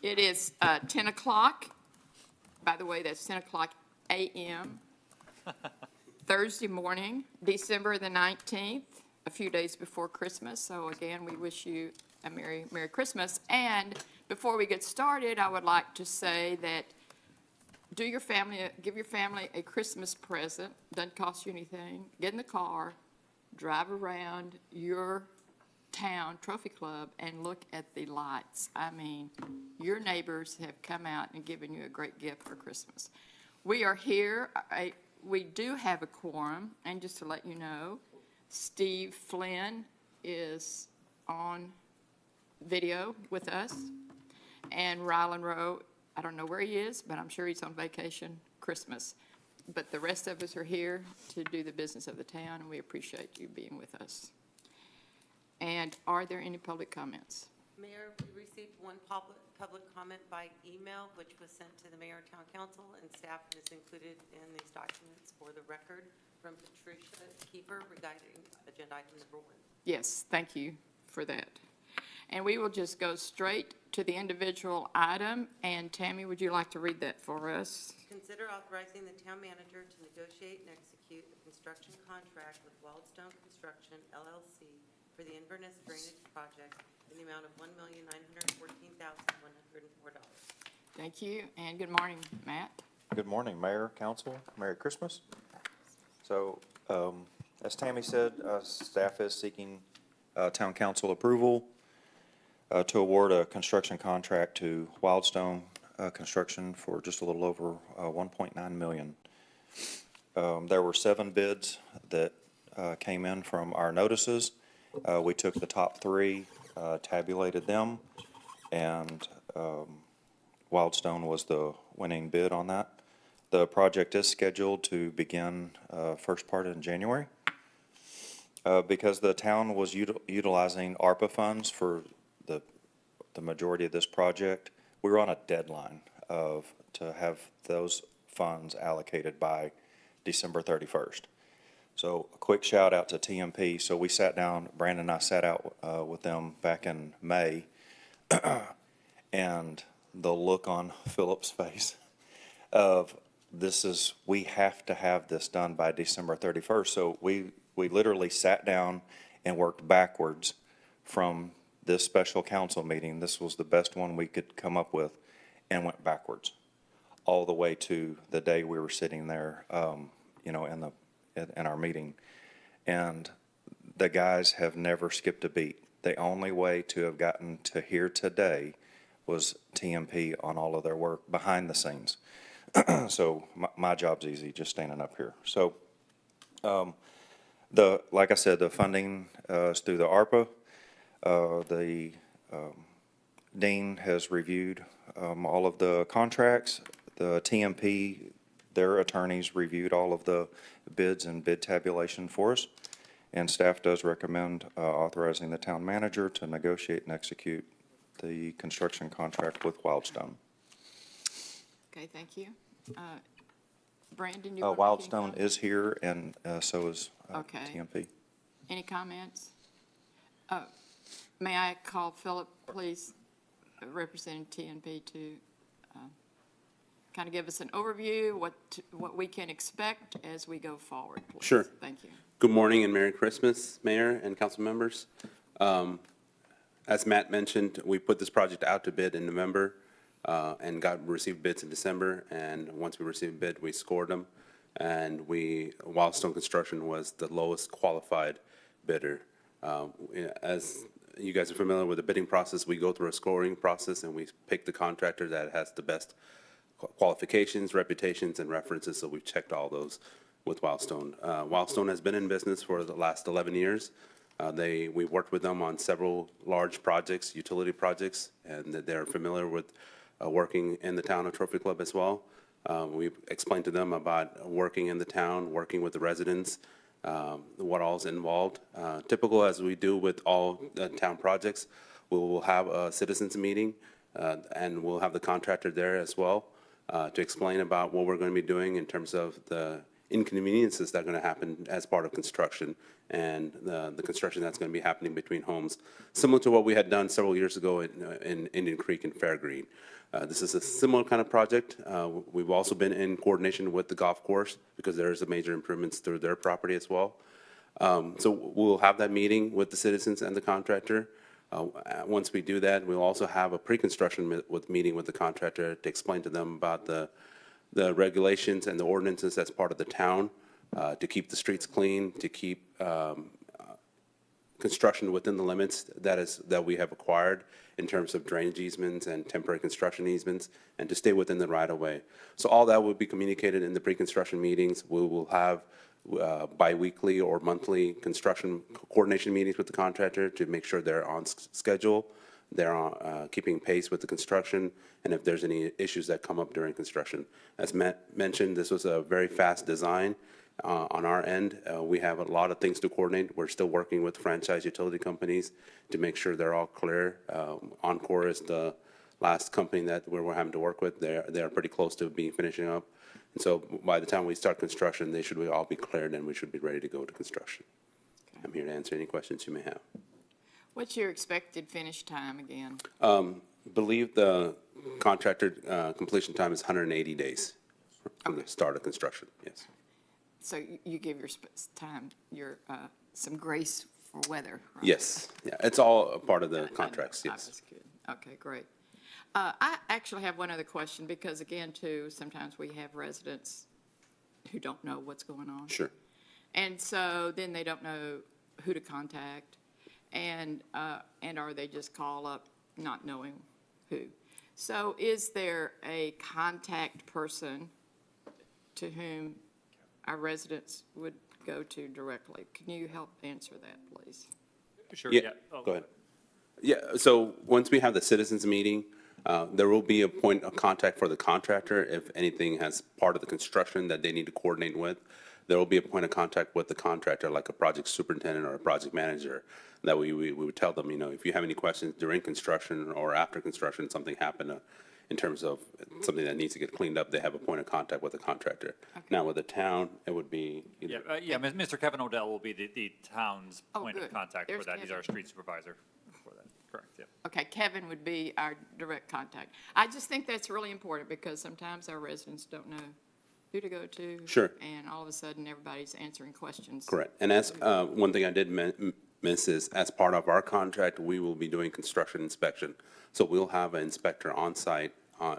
It is 10 o'clock. By the way, that's 10 o'clock a.m. Thursday morning, December the 19th, a few days before Christmas. So again, we wish you a Merry Christmas. And before we get started, I would like to say that give your family a Christmas present. Doesn't cost you anything. Get in the car, drive around your town, Trophy Club, and look at the lights. I mean, your neighbors have come out and given you a great gift for Christmas. We are here. We do have a quorum, and just to let you know, Steve Flynn is on video with us, and Rylan Rowe, I don't know where he is, but I'm sure he's on vacation Christmas. But the rest of us are here to do the business of the town, and we appreciate you being with us. And are there any public comments? Mayor, we received one public comment by email, which was sent to the Mayor and Town Council, and staff is included in these documents for the record from Patricia Keeper regarding agenda item number 1. Yes, thank you for that. And we will just go straight to the individual item. And Tammy, would you like to read that for us? Consider authorizing the town manager to negotiate and execute a construction contract with Wildstone Construction, LLC, for the Inverness Drainage Project in the amount of $1,914,104. Thank you, and good morning, Matt. Good morning, Mayor, Council. Merry Christmas. So, as Tammy said, staff is seeking Town Council approval to award a construction contract to Wildstone Construction for just a little over $1.9 million. There were 7 bids that came in from our notices. We took the top 3, tabulated them, and Wildstone was the winning bid on that. The project is scheduled to begin first part in January. Because the town was utilizing ARPA funds for the majority of this project, we were on a deadline to have those funds allocated by December 31st. So a quick shout out to TMP. So we sat down, Brandon and I sat out with them back in May, and the look on Philip's face of we have to have this done by December 31st. So we literally sat down and worked backwards from this special council meeting. This was the best one we could come up with, and went backwards all the way to the day we were sitting there, in our meeting. And the guys have never skipped a beat. The only way to have gotten to here today was TMP on all of their work behind the scenes. So my job's easy, just standing up here. So, like I said, the funding is through the ARPA. The Dean has reviewed all of the contracts. The TMP, their attorneys reviewed all of the bids and bid tabulation for us. And staff does recommend authorizing the town manager to negotiate and execute the construction contract with Wildstone. Okay, thank you. Brandon, you want to make any Wildstone comments? is here, and so is Okay. TMP. Any comments? May I call Philip, please, representing TNP, to kind of give us an overview, what we can expect as we go forward, please? Sure. Thank you. Good morning and Merry Christmas, Mayor and council members. As Matt mentioned, we put this project out to bid in November and received bids in December. And once we received a bid, we scored them. And Wildstone Construction was the lowest qualified bidder. As you guys are familiar with the bidding process, we go through a scoring process and we pick the contractor that has the best qualifications, reputations, and references. So we've checked all those with Wildstone. Wildstone has been in business for the last 11 years. We worked with them on several large projects, utility projects, and they're familiar with working in the town of Trophy Club as well. We explained to them about working in the town, working with the residents, what all's involved. Typical as we do with all town projects, we will have a citizens meeting, and we'll have the contractor there as well to explain about what we're going to be doing in terms of the inconveniences that are going to happen as part of construction and the construction that's going to be happening between homes, similar to what we had done several years ago in Indian Creek and Fairgreen. This is a similar kind of project. We've also been in coordination with the golf course because there is a major improvements through their property as well. So we'll have that meeting with the citizens and the contractor. Once we do that, we'll also have a pre-construction meeting with the contractor to explain to them about the regulations and the ordinances that's part of the town, to keep the streets clean, to keep construction within the limits that we have acquired in terms of drainage easements and temporary construction easements, and to stay within the right-of-way. So all that will be communicated in the pre-construction meetings. We will have biweekly or monthly construction coordination meetings with the contractor to make sure they're on schedule, they're keeping pace with the construction, and if there's any issues that come up during construction. As Matt mentioned, this was a very fast design. On our end, we have a lot of things to coordinate. We're still working with franchise utility companies to make sure they're all clear. Encore is the last company that we're having to work with. They're pretty close to finishing up. And so by the time we start construction, they should all be cleared and we should be ready to go to construction. I'm here to answer any questions you may have. What's your expected finish time again? Believe the contractor completion time is 180 days from the start of construction, yes. So you give your some grace for weather, right? Yes, yeah, it's all a part of the contracts, That yes. was good. Okay, great. I actually have one other question, because again, too, sometimes we have residents who don't know what's going on. Sure. And so then they don't know who to contact, and or they just call up not knowing who. So is there a contact person to whom our residents would go to directly? Can you help answer that, please? Sure, Yeah, yeah. Oh, go ahead. Yeah, so once we have the citizens meeting, there will be a point of contact for the contractor if anything has part of the construction that they need to coordinate with. There will be a point of contact with the contractor, like a project superintendent or a project manager, that we would tell them, if you have any questions during construction or after construction, something happened in terms of something that needs to get cleaned up, they have a point of contact with the contractor. Now, with the town, it would be Yeah, Mr. Kevin Odell will be the town's Oh, point good. of contact There's for that. He's Kevin. our street supervisor for that, correct, yeah. Okay, Kevin would be our direct contact. I just think that's really important, because sometimes our residents don't know who to go to. Sure. And all of a sudden, everybody's answering questions. correct. And as, one thing I did miss is, as part of our contract, we will be doing construction inspection. So we'll have an inspector on site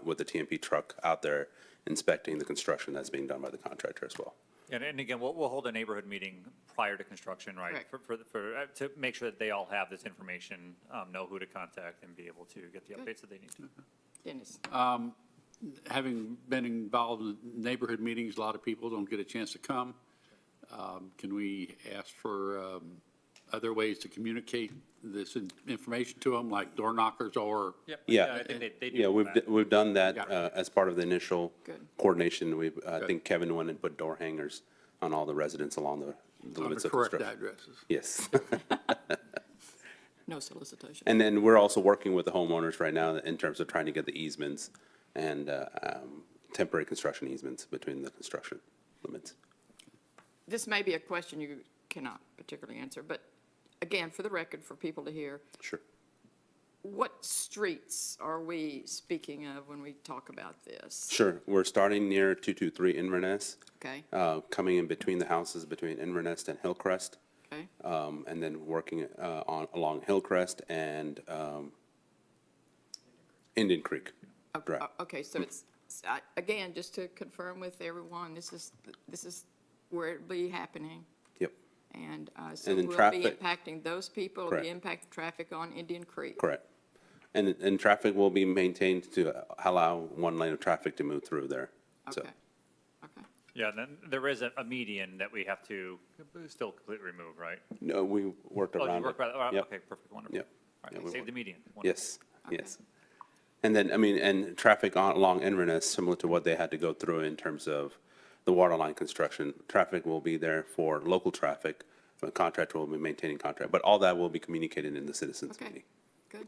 with the TMP truck out there inspecting the construction that's being done by the contractor as well. And again, we'll hold a neighborhood meeting prior to construction, right? Correct. To make sure that they all have this information, know who to contact, and be able to get the updates that they need to. Dennis? Having been involved in neighborhood meetings, a lot of people don't get a chance to come. Can we ask for other ways to communicate this information to them, like door knockers or? Yeah. I think they do. Yeah, that. we've done that Yeah. as part of the initial Good. coordination. I Good. think Kevin went and put door hangers on all the residents along the On limits the of correct construction. addresses? Yes. No solicitation. And then we're also working with the homeowners right now in terms of trying to get the easements and temporary construction easements between the construction limits. This may be a question you cannot particularly answer, but again, for the record, for people to hear, Sure. what streets are we speaking of when we talk about this? Sure. We're starting near 223 Inverness, Okay, coming in between the houses between Inverness and Hillcrest, okay, and then working along Hillcrest and Indian Creek. Drive. okay, so it's, again, just to confirm with everyone, this is where it'll be happening. Yep, And so And then we'll be traffic- impacting those people, it'll be Correct. impacting traffic on Indian Creek. correct. And traffic will be maintained to allow one lane of traffic to move through there. So, Okay, okay. Yeah, and then there is a median that we have to still completely remove, right? no, we worked Oh, around you it. work by, oh, Yep. okay, perfect, wonderful. Yep. All Yeah, right, we save work- the median. Wonderful. Yes, Okay. yes. And then, and traffic along Inverness, similar to what they had to go through in terms of the water line construction, traffic will be there for local traffic, the contractor will be maintaining contract, but all that will be communicated in the citizens Okay. meeting. Good.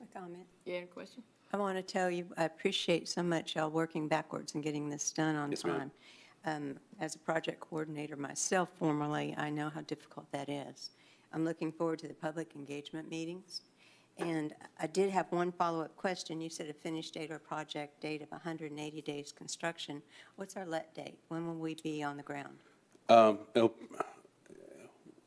A comment. You had a question? I want to tell you, I appreciate so much y'all working backwards and getting this done on Yes, ma'am. time. as a project coordinator myself formerly, I know how difficult that is. I'm looking forward to the public engagement meetings. And I did have one follow-up question. You said a finish date or project date of 180 days construction. What's our let date? When will we be on the ground?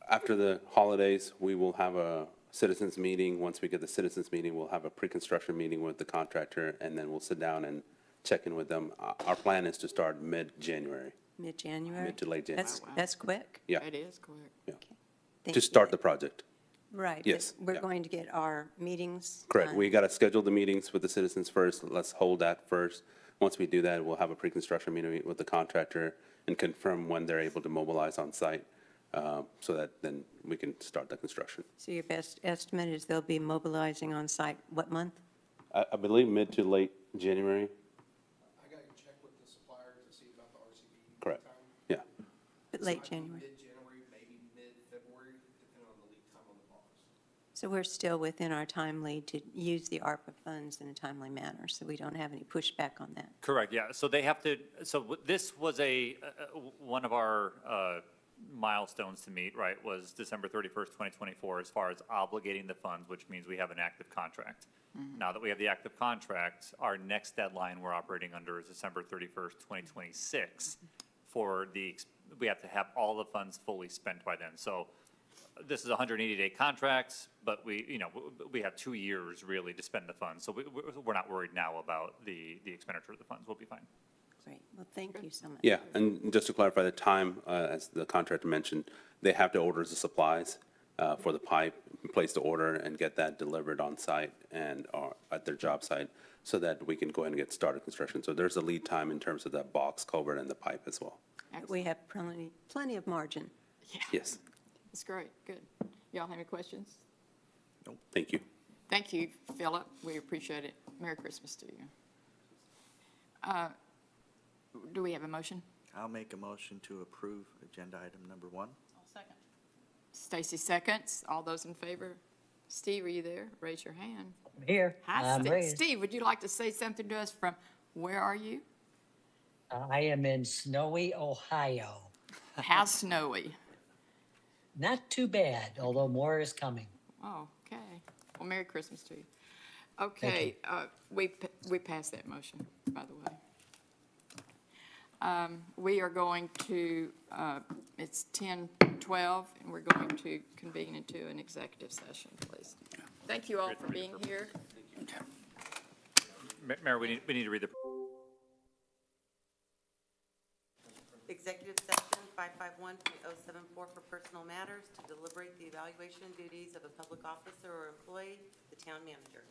After the holidays, we will have a citizens meeting. Once we get the citizens meeting, we'll have a pre-construction meeting with the contractor, and then we'll sit down and check in with them. Our plan is to start mid-January, Mid-January? mid to late January. That's quick. Yeah, It is correct. Thank to you. start the project. Right. but Yes, We're yeah. going to get our meetings. Correct. done. We got to schedule the meetings with the citizens first. Let's hold that first. Once we do that, we'll have a pre-construction meeting with the contractor and confirm when they're able to mobilize on site, so that then we can start the construction. So your best estimate is they'll be mobilizing on site what month? I believe mid to late January. I got to check with the supplier to see about the RCB. Correct. time. Yeah. But late January. Mid-January, maybe mid-February, depending on the lead time on the box. So we're still within our time lead to use the ARPA funds in a timely manner, so we don't have any pushback on that. Correct, yeah. So they have to, this was one of our milestones to meet, right, was December 31st, 2024, as far as obligating the funds, which means we have an active contract. Now that we have the active contract, our next deadline we're operating under is December 31st, 2026. We have to have all the funds fully spent by then. So this is a 180-day contract, but we have 2 years really to spend the funds. So we're not worried now about the expenditure of the funds. We'll be fine. Great, well, thank you so much. Yeah, and just to clarify the time, as the contractor mentioned, they have to order the supplies for the pipe, place the order, and get that delivered on site and at their job site, so that we can go ahead and get started construction. So there's a lead time in terms of that box culvert and the pipe as well. We have plenty of margin. Yes, That's great, good. Y'all have any questions? thank you. Thank you, Philip. We appreciate it. Merry Christmas to you. Do we have a motion? I'll make a motion to approve agenda item number 1. Stacy seconds. All those in favor? Steve, are you there? Raise your hand. Here, Hi, I'm Steve. raised. Steve, would you like to say something to us from, where are you? I am in snowy Ohio. How snowy? Not too bad, although more is coming. Oh, okay. Well, Merry Christmas to you. Okay, we passed that motion, by the way. We are going to, it's 10:12, and we're going to convene into an executive session, please. Thank you all for being here. Mayor, we need to read the. Executive session 551.074 for personal matters to deliberate the evaluation duties of a public officer or employee, the town manager.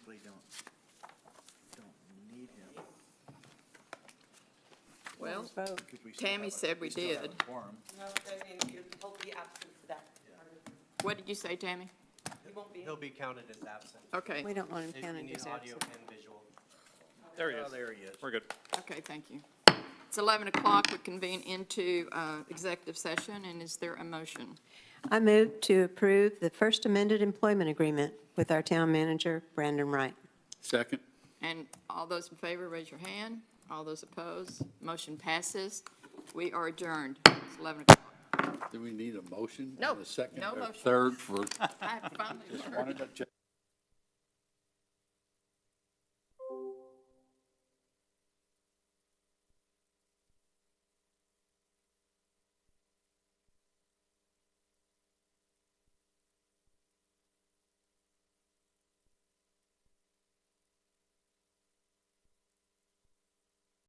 technically don't need him. Well, Vote. Because we still Tammy have a- said we still have a did. quorum. No, I mean, he'll be absent for that. What did you say, Tammy? He won't be. He'll be counted as absent. Okay, We don't want him You counted need as audio absent. and visual. There he is. Oh, there he is. We're good. okay, thank you. It's 11 o'clock, we convene into executive session, and is there a motion? I move to approve the first amended employment agreement with our town manager, Brandon Wright. Second? And all those in favor, raise your hand. All those opposed, motion passes. We are adjourned. It's 11 o'clock. Do we need a motion? No, and a second no or motion. Third for? I finally learned. Wanted to check.